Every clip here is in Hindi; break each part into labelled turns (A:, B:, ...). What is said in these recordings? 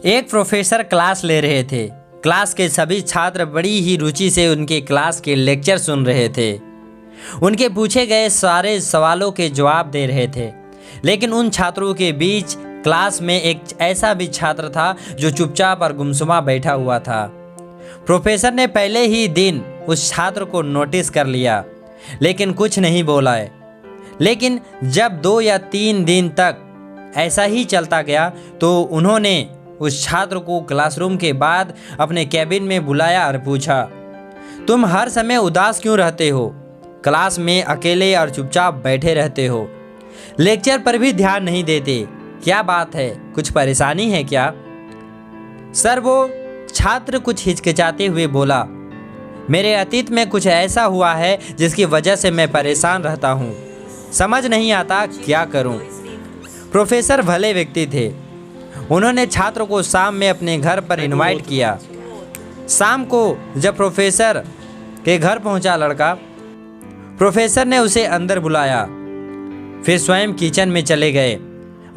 A: एक प्रोफेसर क्लास ले रहे थे। क्लास के सभी छात्र बड़ी ही रुचि से उनके क्लास के लेक्चर सुन रहे थे। उनके पूछे गए सारे सवालों के जवाब दे रहे थे। लेकिन उन छात्रों के बीच क्लास में एक ऐसा भी छात्र था जो चुपचाप और गुमसुमा बैठा हुआ था। प्रोफेसर ने पहले ही दिन उस छात्र को नोटिस कर लिया, लेकिन कुछ नहीं बोला है। लेकिन जब 2 या 3 दिन तक ऐसा ही चलता गया तो उन्होंने उस छात्र को क्लासरूम के बाद अपने कैबिन में बुलाया और पूछा, तुम हर समय उदास क्यों रहते हो? क्लास में अकेले और चुपचाप बैठे रहते हो, लेक्चर पर भी ध्यान नहीं देते, क्या बात है? कुछ परेशानी है क्या? सर, वो छात्र कुछ हिचकिचाते हुए बोला, मेरे अतीत में कुछ ऐसा हुआ है जिसकी वजह से मैं परेशान रहता हूँ, समझ नहीं आता क्या करूँ। प्रोफेसर भले व्यक्ति थे। उन्होंने छात्र को शाम में अपने घर पर इनवाइट किया। शाम को जब प्रोफेसर के घर पहुंचा लड़का, प्रोफेसर ने उसे अंदर बुलाया, फिर स्वयं किचन में चले गए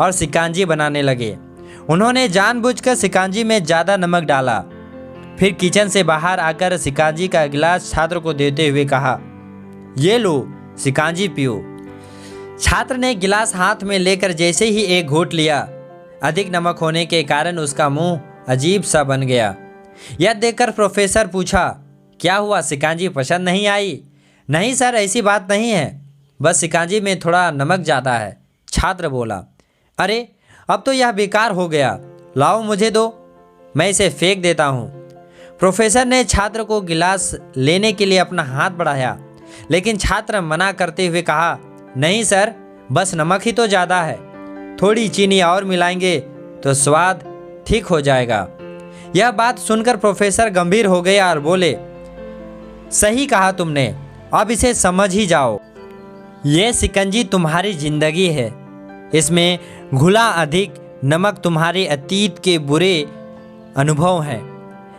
A: और शिकंजी बनाने लगे। उन्होंने जानबूझकर शिकंजी में ज़्यादा नमक डाला। फिर किचन से बाहर आकर शिकंजी का गिलास छात्र को देते हुए कहा, ये लो शिकंजी पियो। छात्र ने गिलास हाथ में लेकर जैसे ही एक घूंट लिया, अधिक नमक होने के कारण उसका मुंह अजीब सा बन गया। यह देखकर प्रोफेसर पूछा, क्या हुआ, शिकंजी पसंद नहीं आई? नहीं सर, ऐसी बात नहीं है, बस शिकंजी में थोड़ा नमक ज़्यादा है। छात्र बोला, अरे अब तो यह बेकार हो गया, लाओ मुझे दो, मैं इसे फेंक देता हूँ। प्रोफेसर ने छात्र को गिलास लेने के लिए अपना हाथ बढ़ाया, लेकिन छात्र मना करते हुए कहा, नहीं सर, बस नमक ही तो ज़्यादा है, थोड़ी चीनी और मिलाएंगे तो स्वाद ठीक हो जाएगा। यह बात सुनकर प्रोफेसर गंभीर हो गए और बोले, सही कहा तुमने, अब इसे समझ ही जाओ। ये शिकंजी तुम्हारी जिंदगी है, इसमें घुला अधिक नमक तुम्हारे अतीत के बुरे अनुभव हैं।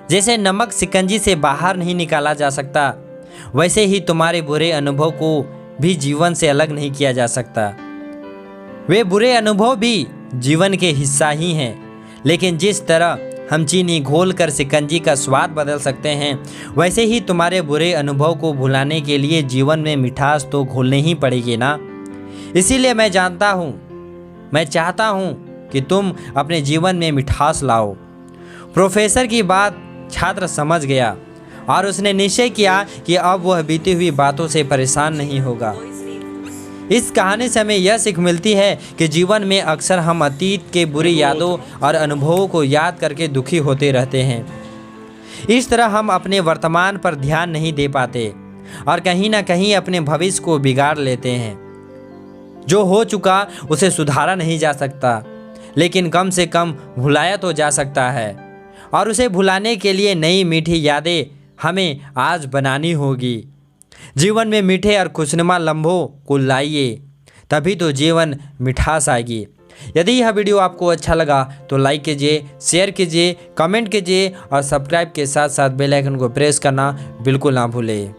A: जैसे नमक शिकंजी से बाहर नहीं निकाला जा सकता, वैसे ही तुम्हारे बुरे अनुभव को भी जीवन से अलग नहीं किया जा सकता। वे बुरे अनुभव भी जीवन के हिस्सा ही हैं, लेकिन जिस तरह हम चीनी घोलकर शिकंजी का स्वाद बदल सकते हैं, वैसे ही तुम्हारे बुरे अनुभव को भुलाने के लिए जीवन में मिठास तो घोलनी ही पड़ेगी ना। इसीलिए मैं चाहता हूँ कि तुम अपने जीवन में मिठास लाओ। प्रोफेसर की बात छात्र समझ गया और उसने निश्चय किया कि अब वह बीती हुई बातों से परेशान नहीं होगा। इस कहानी से हमें यह सीख मिलती है कि जीवन में अक्सर हम अतीत के बुरी यादों और अनुभवों को याद करके दुखी होते रहते हैं। इस तरह हम अपने वर्तमान पर ध्यान नहीं दे पाते और कहीं ना कहीं अपने भविष्य को बिगाड़ लेते हैं। जो हो चुका उसे सुधारा नहीं जा सकता, लेकिन कम से कम भुलाया तो जा सकता है, और उसे भुलाने के लिए नई मीठी यादें हमें आज बनानी होगी। जीवन में मीठे और खुशनुमा लम्हों को लाइए, तभी तो जीवन मिठास आएगी। यदि यह वीडियो आपको अच्छा लगा तो लाइक कीजिए, शेयर कीजिए, कमेंट कीजिए और सब्सक्राइब के साथ साथ बेल आइकन को प्रेस करना बिल्कुल ना भूलें।